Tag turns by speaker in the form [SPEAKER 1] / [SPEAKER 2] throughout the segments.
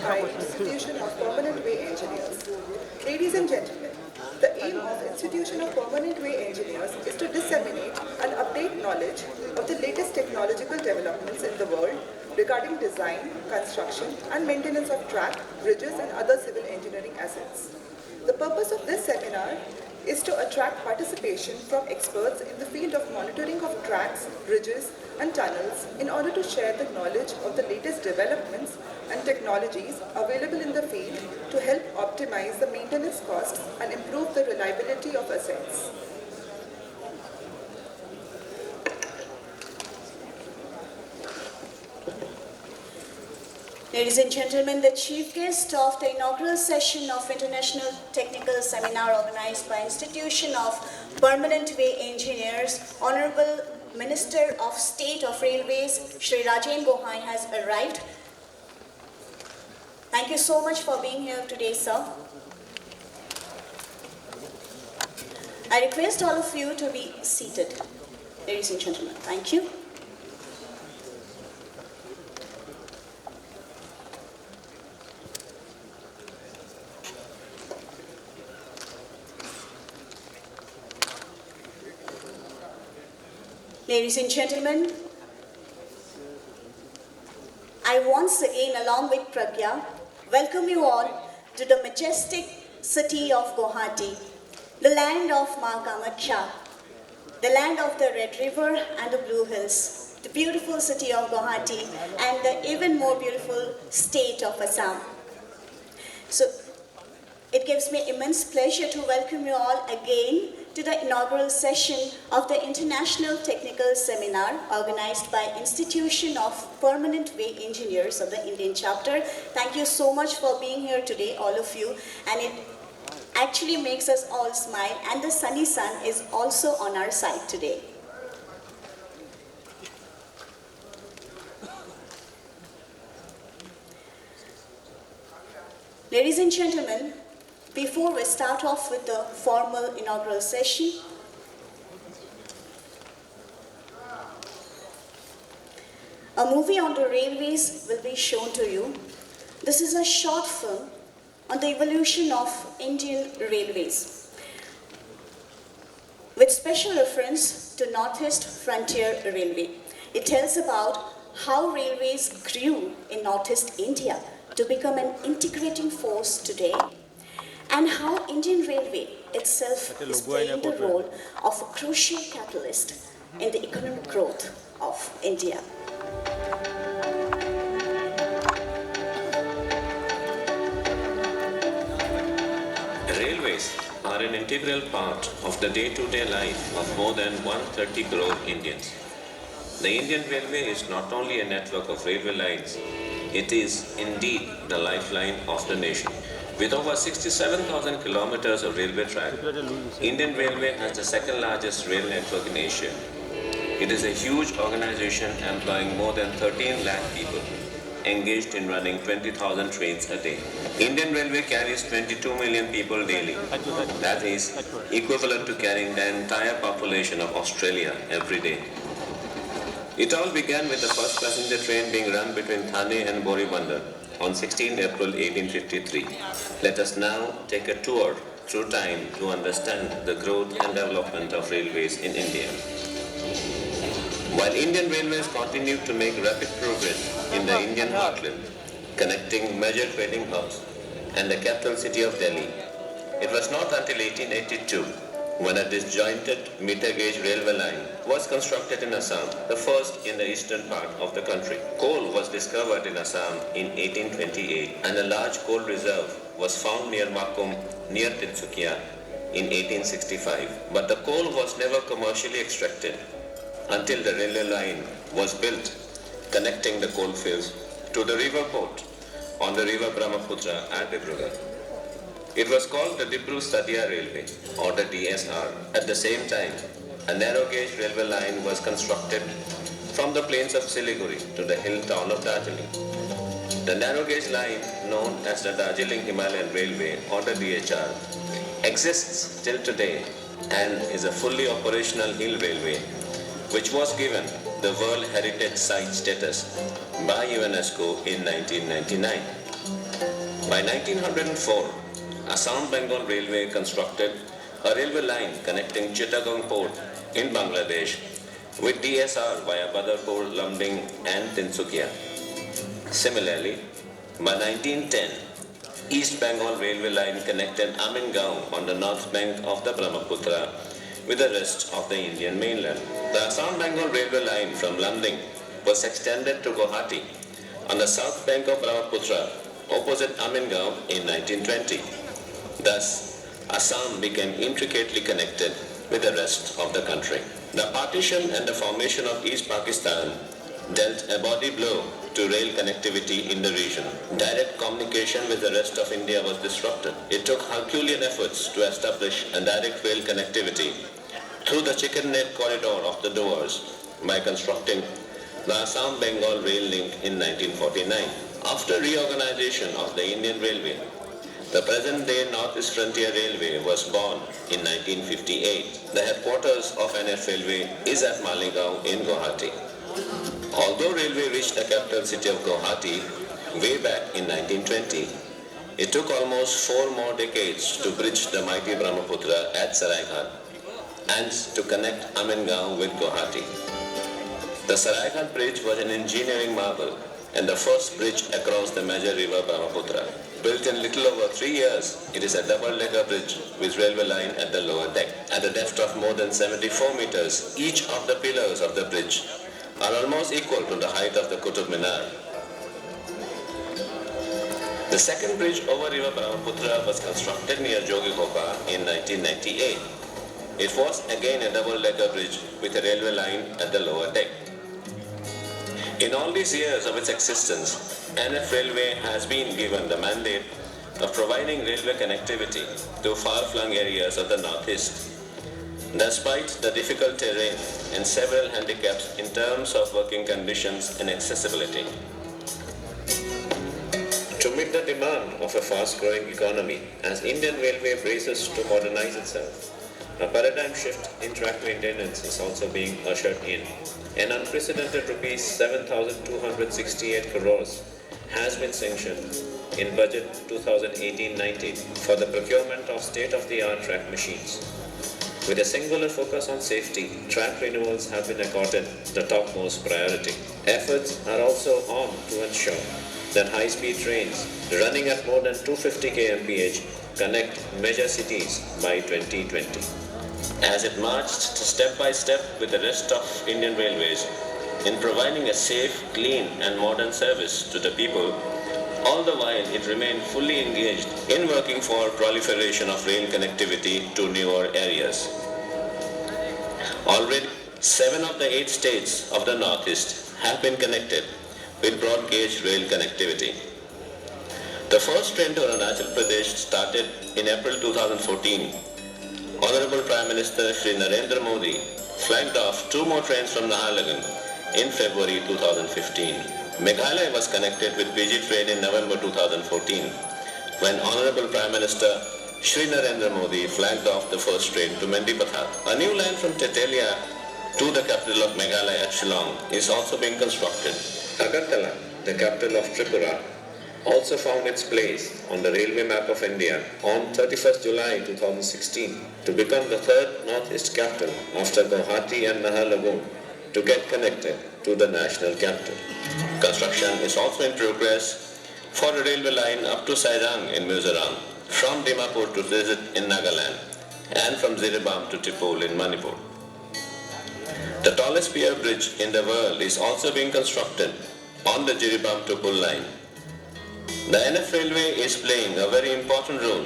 [SPEAKER 1] by Institution of Permanent Way Engineers. Ladies and gentlemen, the aim of Institution of Permanent Way Engineers is to disseminate and update knowledge of the latest technological developments in the world regarding design, construction and maintenance of track, bridges and other civil engineering assets. The purpose of this seminar is to attract participation from experts in the field of monitoring of tracks, bridges and tunnels in order to share the knowledge of the latest developments and technologies available in the field to help optimize the maintenance costs and improve the reliability of assets.
[SPEAKER 2] Ladies and gentlemen, the chief guest of the inaugural session of International Technical Seminar organized by Institution of Permanent Way Engineers, Honorable Minister of State of Railways, Shri Rajen Guwahati has arrived. Thank you so much for being here today, sir. I request all of you to be seated. Ladies and gentlemen, thank you. Ladies and gentlemen, I once again, along with Pragya, welcome you all to the majestic city of Guwahati, the land of Ma Kamakhya, the land of the Red River and the Blue Hills, the beautiful city of Guwahati, and the even more beautiful state of Assam. So, it gives me immense pleasure to welcome you all again to the inaugural session of the International Technical Seminar organized by Institution of Permanent Way Engineers of the Indian chapter. Thank you so much for being here today, all of you, and it actually makes us all smile, and the sunny sun is also on our side today. Ladies and gentlemen, before we start off with the formal inaugural session, a movie on the railways will be shown to you. This is a short film on the evolution of Indian railways, with special reference to Northeast Frontier Railway. It tells about how railways grew in Northeast India to become an integrating force today, and how Indian Railway itself is playing the role of a crucial catalyst in the economic growth of India.
[SPEAKER 3] Railways are an integral part of the day-to-day life of more than 130 crore Indians. The Indian Railway is not only a network of railway lines, it is indeed the lifeline of the nation. With over 67,000 kilometers of railway track, Indian Railway has the second largest rail network in Asia. It is a huge organization employing more than 13 lakh people, engaged in running 20,000 trains a day. Indian Railway carries 22 million people daily. That is equivalent to carrying the entire population of Australia every day. It all began with the first passenger train being run between Thane and Boribandar on 16 April 1853. Let us now take a tour through time to understand the growth and development of railways in India. While Indian Railways continued to make rapid progress in the Indian heartland, connecting major trading hubs and the capital city of Delhi, it was not until 1882 when a disjointed meter-gauge railway line was constructed in Assam, the first in the eastern part of the country. Coal was discovered in Assam in 1828 and a large coal reserve was found near Makum, near Tinsukia, in 1865. But the coal was never commercially extracted until the railway line was built connecting the coal fields to the river port on the river Brahmaputra at Dibrugarh. It was called the Dibru-Sadia Railway, or the DSR. At the same time, a narrow-gauge railway line was constructed from the plains of Siliguri to the hill town of Darjeeling. The narrow-gauge line, known as the Darjeeling Himalayan Railway, or the DHR, exists till today and is a fully operational hill railway, which was given the World Heritage Site status by UNESCO in 1999. By 1904, Assam Bengal Railway constructed a railway line connecting Chittagong Port in Bangladesh with DSR via Badarpur, Lumding and Tinsukia. Similarly, by 1910, East Bengal Railway line connected Amingaon on the north bank of the Brahmaputra with the rest of the Indian mainland. The Assam Bengal Railway line from Lumding was extended to Guwahati on the south bank of Brahmaputra opposite Amingaon in 1920. Thus, Assam became intricately connected with the rest of the country. The partition and the formation of East Pakistan dealt a body blow to rail connectivity in the region. Direct communication with the rest of India was disrupted. It took Herculean efforts to establish a direct rail connectivity through the chicken neck corridor of the Doers by constructing the Assam-Bengal Rail Link in 1949. After reorganization of the Indian Railway, the present-day Northeast Frontier Railway was born in 1958. The headquarters of NF Railway is at Maligaon in Guwahati. Although railway reached the capital city of Guwahati way back in 1920, it took almost 4 more decades to bridge the mighty Brahmaputra at Saraighat and to connect Amingaon with Guwahati. The Saraighat Bridge was an engineering marvel and the first bridge across the major river Brahmaputra. Built in little over 3 years, it is a double-decker bridge with railway line at the lower deck. At a depth of more than 74 meters, each of the pillars of the bridge are almost equal to the height of the Qutub Minar. The second bridge over river Brahmaputra was constructed near Jogikopa in 1998. It was again a double-decker bridge with a railway line at the lower deck. In all these years of its existence, NF Railway has been given the mandate of providing railway connectivity to far-flung areas of the Northeast. Despite the difficult terrain and several handicaps in terms of working conditions and accessibility. To meet the demand of a fast-growing economy, as Indian Railway braces to modernize itself, a paradigm shift in track maintenance is also being ushered in. An unprecedented rupees 7,268 crores has been sanctioned in budget 2018-19 for the procurement of state-of-the-art track machines. With a singular focus on safety, track renewals have been accorded the topmost priority. Efforts are also on to ensure that high-speed trains running at more than 250 kmph connect major cities by 2020. As it marched step by step with the rest of Indian Railways in providing a safe, clean and modern service to the people, all the while it remained fully engaged in working for proliferation of rail connectivity to newer areas. Already, 7 of the 8 states of the Northeast have been connected with broad gauge rail connectivity. The first train to Arunachal Pradesh started in April 2014. Honorable Prime Minister Shri Narendra Modi flagged off 2 more trains from Naharlagun in February 2015. Meghalaya was connected with BG train in November 2014 when Honorable Prime Minister Shri Narendra Modi flagged off the first train to Mendipatha. A new line from Tetelia to the capital of Meghalaya, Shillong, is also being constructed. Agartala, the capital of Tripura, also found its place on the railway map of India on 31st July 2016 to become the 3rd Northeast capital after Guwahati and Naharlagun to get connected to the national capital. Construction is also in progress for a railway line up to Sairang in Mizoram, from Dimapur to Rizit in Nagaland, and from Ziribam to Tipul in Manipur. The tallest pier bridge in the world is also being constructed on the Jiribam-Tupul line. The NF Railway is playing a very important role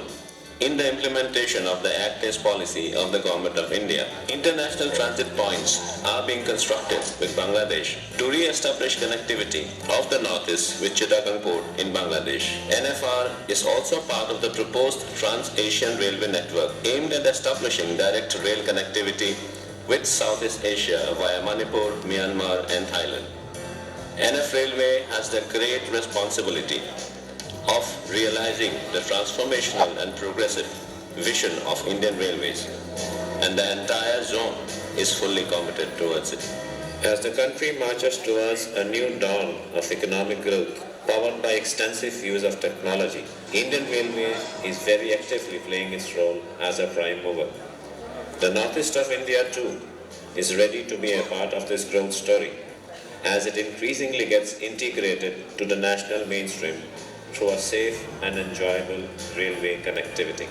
[SPEAKER 3] in the implementation of the Act East policy of the Government of India. International transit points are being constructed with Bangladesh to re-establish connectivity of the Northeast with Chittagong Port in Bangladesh. NFR is also part of the proposed Trans-Asian Railway Network aimed at establishing direct rail connectivity with Southeast Asia via Manipur, Myanmar and Thailand. NF Railway has the great responsibility of realizing the transformational and progressive vision of Indian Railways, and the entire zone is fully committed towards it. As the country marches towards a new dawn of economic growth Powered by extensive use of technology, Indian Railway is very actively playing its role as a prime mover. The northeast of India too is ready to be a part of this growth story as it increasingly gets integrated to the national mainstream through a safe and enjoyable railway connectivity.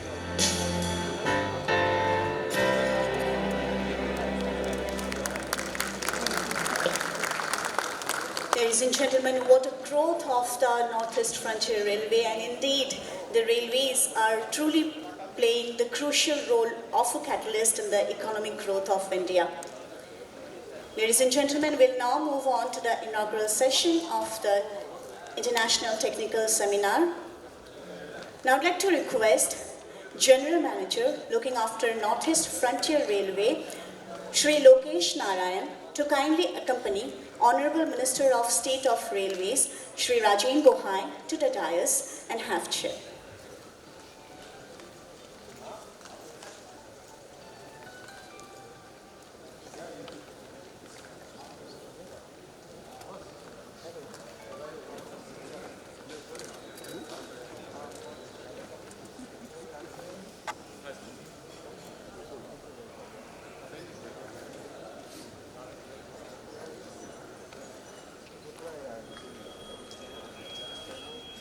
[SPEAKER 2] Ladies and gentlemen, what a growth of the Northeast Frontier Railway, and indeed the railways are truly playing the crucial role of a catalyst in the economic growth of India. Ladies and gentlemen, we'll now move on to the inaugural session of the International Technical Seminar. Now I'd like to request General Manager looking after Northeast Frontier Railway, Shri Lokesh Narayan, to kindly accompany Honorable Minister of State of Railways, Shri Rajen Guwahati, to the dais and have chair.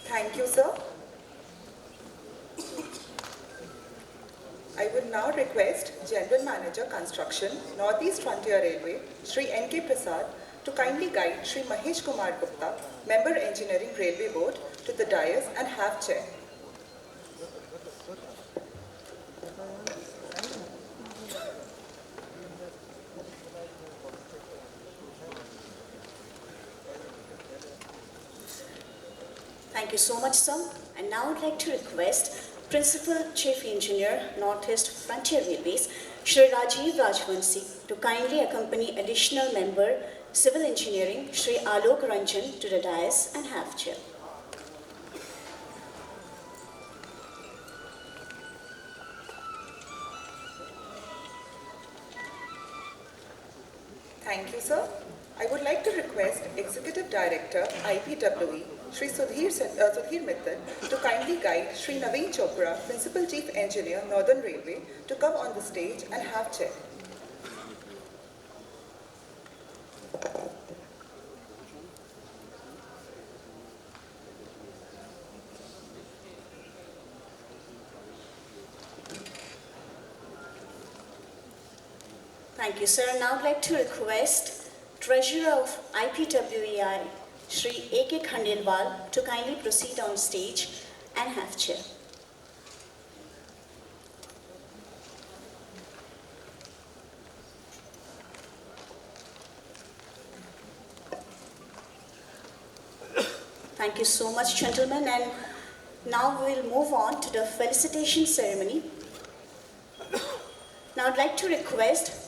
[SPEAKER 1] Thank you, sir. I would now request General Manager Construction, Northeast Frontier Railway, Shri N.K. Prasad, to kindly guide Shri Mahesh Kumar Gupta, Member Engineering Railway Board, to the dais and have chair.
[SPEAKER 2] Thank you so much, sir. And now I'd like to request Principal Chief Engineer, Northeast Frontier Railways, Shri Rajiv Rajvanshi, to kindly accompany Additional Member, Civil Engineering, Shri Alok Ranjan, to the dais and have chair.
[SPEAKER 1] Thank you, sir. I would like to request Executive Director, IPWE, Shri Sudhir Mittal, to kindly guide Shri Naveen Chopra, Principal Chief Engineer, Northern Railway, to come on the stage and have chair.
[SPEAKER 2] Thank you, sir. Now I'd like to request Treasurer of IPWEI, Shri A.K. Khandelwal, to kindly proceed on stage and have chair. Thank you so much, gentlemen. And now we'll move on to the felicitation ceremony. Now I'd like to request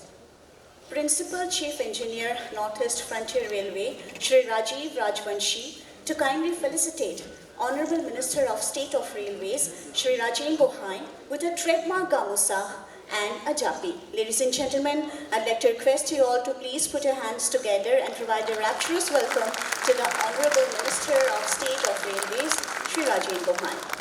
[SPEAKER 2] Principal Chief Engineer, Northeast Frontier Railway, Shri Rajiv Rajvanshi, to kindly felicitate Honorable Minister of State of Railways, Shri Rajen Guwahati, with a trademark gamusa and a jappi. Ladies and gentlemen, I'd like to request you all to please put your hands together and provide a rapturous welcome to the Honorable Minister of State of Railways, Shri Rajen Guwahati.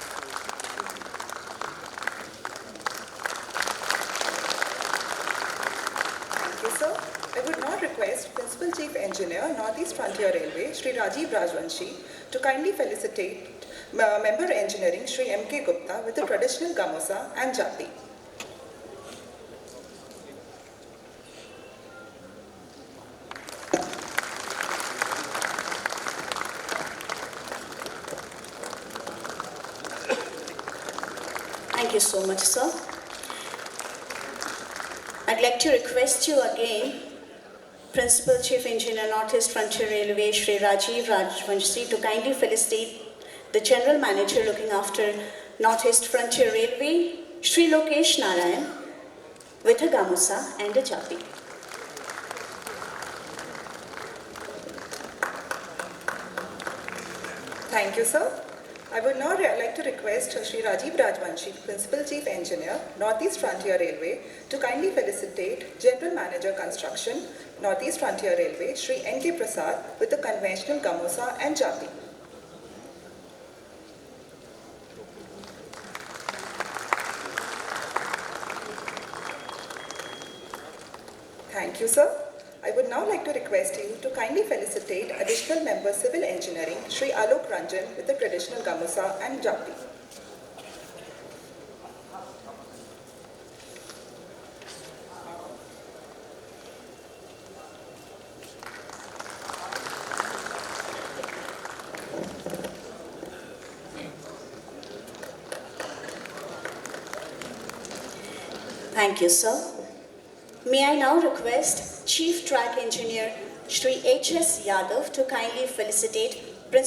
[SPEAKER 1] Sir, I would now request Principal Chief Engineer, Northeast Frontier Railway, Shri Rajiv Rajvanshi, to kindly felicitate Member Engineering, Shri M.K. Gupta, with the traditional gamusa and jappi.
[SPEAKER 2] Thank you so much, sir. I'd like to request you again, Principal Chief Engineer, Northeast Frontier Railway, Shri Rajiv Rajvanshi, to kindly felicitate the General Manager looking after Northeast Frontier Railway, Shri Lokesh Narayan, with a gamusa and a jappi.
[SPEAKER 1] Thank you, sir. I would now like to request Shri Rajiv Rajvanshi, Principal Chief Engineer, Northeast Frontier Railway, to kindly felicitate General Manager Construction, Northeast Frontier Railway, Shri N.K. Prasad, with the conventional gamusa and jappi. Thank you, sir. I would now like to request you to kindly felicitate Additional Member Civil Engineering, Shri Alok Ranjan, with the traditional gamusa and jappi.
[SPEAKER 2] Thank you, sir. May I now request Chief Track Engineer Shri H.S. Yadav to kindly felicitate Principal